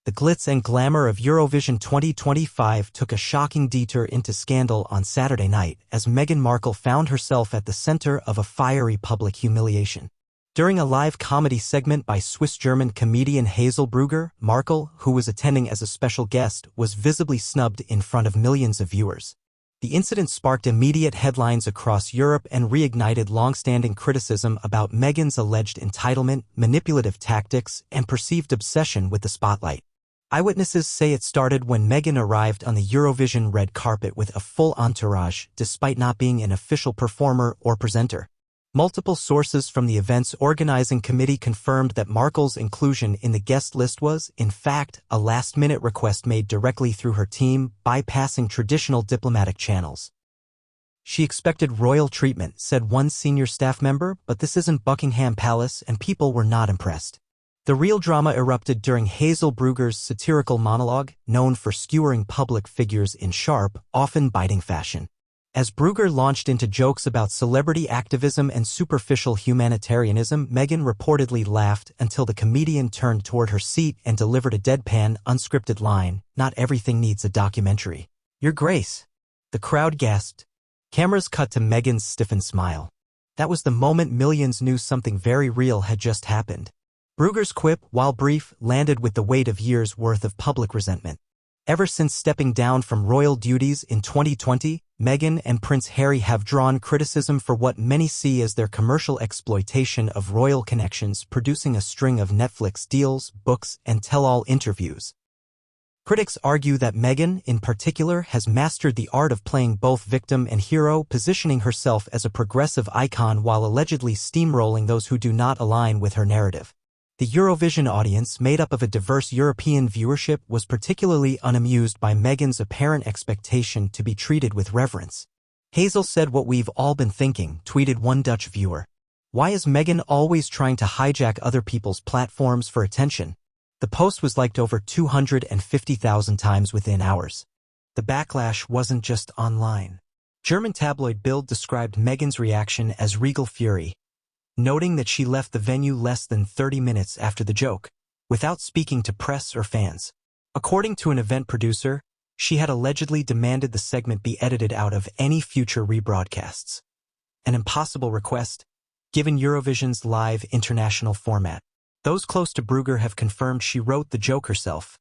The glitz and glamour of Eurovision 2025 took a shocking detour into scandal on Saturday night as Meghan Markle found herself at the center of a fiery public humiliation. During a live comedy segment by Swiss-German comedian Hazel Brugger, Markle, who was attending as a special guest, was visibly snubbed in front of millions of viewers. The incident sparked immediate headlines across Europe and reignited long-standing criticism about Meghan's alleged entitlement, manipulative tactics, and perceived obsession with the spotlight. Eyewitnesses say it started when Meghan arrived on the Eurovision red carpet with a full entourage, despite not being an official performer or presenter. Multiple sources from the event's organizing committee confirmed that Markle's inclusion in the guest list was, in fact, a last-minute request made directly through her team, bypassing traditional diplomatic channels. She expected royal treatment, said one senior staff member, but this isn't Buckingham Palace, and people were not impressed. The real drama erupted during Hazel Brugger's satirical monologue, known for skewering public figures in sharp, often biting fashion. As Brugger launched into jokes about celebrity activism and superficial humanitarianism, Meghan reportedly laughed until the comedian turned toward her seat and delivered a deadpan, unscripted line, "Not everything needs a documentary. Your Grace." The crowd gasped. Cameras cut to Meghan's stiffened smile. That was the moment millions knew something very real had just happened. Brugger's quip, while brief, landed with the weight of years' worth of public resentment. Ever since stepping down from royal duties in 2020, Meghan and Prince Harry have drawn criticism for what many see as their commercial exploitation of royal connections, producing a string of Netflix deals, books, and tell-all interviews. Critics argue that Meghan, in particular, has mastered the art of playing both victim and hero, positioning herself as a progressive icon while allegedly steamrolling those who do not align with her narrative. The Eurovision audience, made up of a diverse European viewership, was particularly unamused by Meghan's apparent expectation to be treated with reverence. Hazel said what we've all been thinking, tweeted one Dutch viewer. Why is Meghan always trying to hijack other people's platforms for attention? The post was liked over 250,000 times within hours. The backlash wasn't just online. German tabloid Bild described Meghan's reaction as regal fury, noting that she left the venue less than 30 minutes after the joke, without speaking to press or fans. According to an event producer, she had allegedly demanded the segment be edited out of any future rebroadcasts. An impossible request, given Eurovision's live international format. Those close to Brugger have confirmed she wrote the joke herself,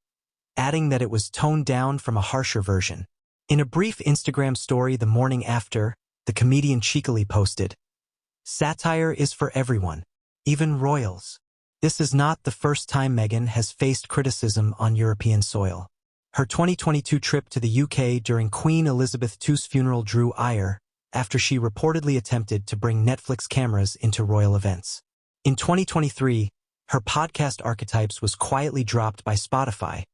adding that it was toned down from a harsher version. In a brief Instagram story the morning after, the comedian cheekily posted, "Satire is for everyone, even royals." This is not the first time Meghan has faced criticism on European soil. Her 2022 trip to the UK during Queen Elizabeth II's funeral drew ire after she reportedly attempted to bring Netflix cameras into royal events. In 2023, her podcast Archetypes was quietly dropped by Spotify,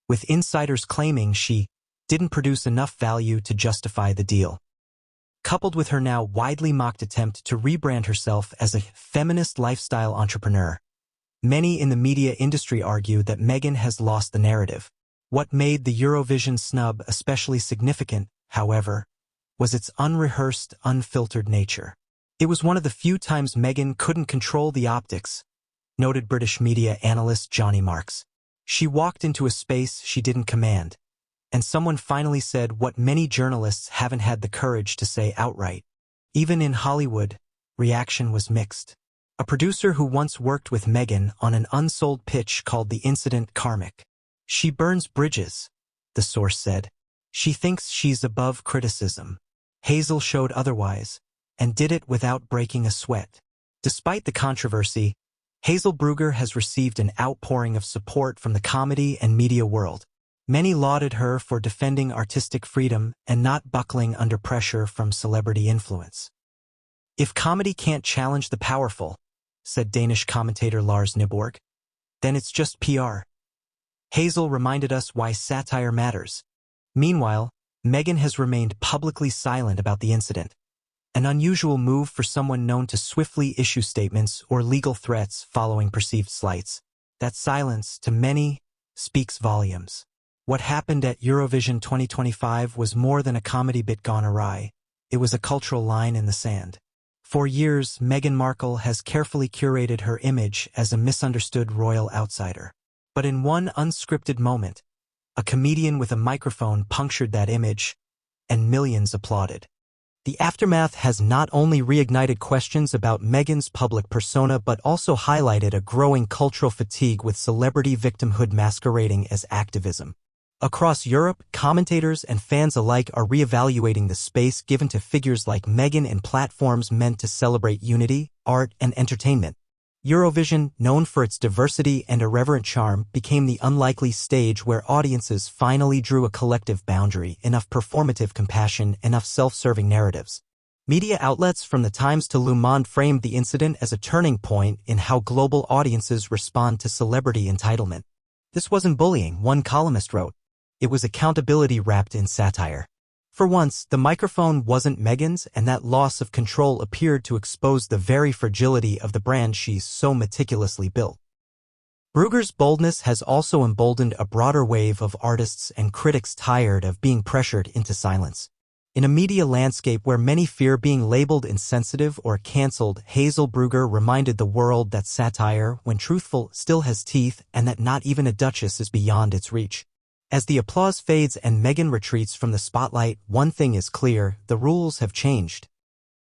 with insiders claiming she didn't produce enough value to justify the deal. Coupled with her now widely mocked attempt to rebrand herself as a feminist lifestyle entrepreneur, many in the media industry argue that Meghan has lost the narrative. What made the Eurovision snub especially significant, however, was its unrehearsed, unfiltered nature. It was one of the few times Meghan couldn't control the optics, noted British media analyst Johnny Marks. She walked into a space she didn't command, and someone finally said what many journalists haven't had the courage to say outright. Even in Hollywood, reaction was mixed. A producer who once worked with Meghan on an unsold pitch called the incident karmic. "She burns bridges," the source said. "She thinks she's above criticism." Hazel showed otherwise, and did it without breaking a sweat. Despite the controversy, Hazel Brugger has received an outpouring of support from the comedy and media world. Many lauded her for defending artistic freedom and not buckling under pressure from celebrity influence. "If comedy can't challenge the powerful," said Danish commentator Lars Nyborg, "then it's just PR." Hazel reminded us why satire matters. Meanwhile, Meghan has remained publicly silent about the incident, an unusual move for someone known to swiftly issue statements or legal threats following perceived slights. That silence, to many, speaks volumes. What happened at Eurovision 2025 was more than a comedy bit gone awry. It was a cultural line in the sand. For years, Meghan Markle has carefully curated her image as a misunderstood royal outsider. But in one unscripted moment, a comedian with a microphone punctured that image, and millions applauded. The aftermath has not only reignited questions about Meghan's public persona but also highlighted a growing cultural fatigue with celebrity victimhood masquerading as activism. Across Europe, commentators and fans alike are reevaluating the space given to figures like Meghan in platforms meant to celebrate unity, art, and entertainment. Eurovision, known for its diversity and irreverent charm, became the unlikely stage where audiences finally drew a collective boundary, enough performative compassion, enough self-serving narratives. Media outlets from the Times to Le Monde framed the incident as a turning point in how global audiences respond to celebrity entitlement. This wasn't bullying, one columnist wrote. It was accountability wrapped in satire. For once, the microphone wasn't Meghan's, and that loss of control appeared to expose the very fragility of the brand she's so meticulously built. Brugger's boldness has also emboldened a broader wave of artists and critics tired of being pressured into silence. In a media landscape where many fear being labeled insensitive or cancelled, Hazel Brugger reminded the world that satire, when truthful, still has teeth and that not even a duchess is beyond its reach. As the applause fades and Meghan retreats from the spotlight, one thing is clear: the rules have changed.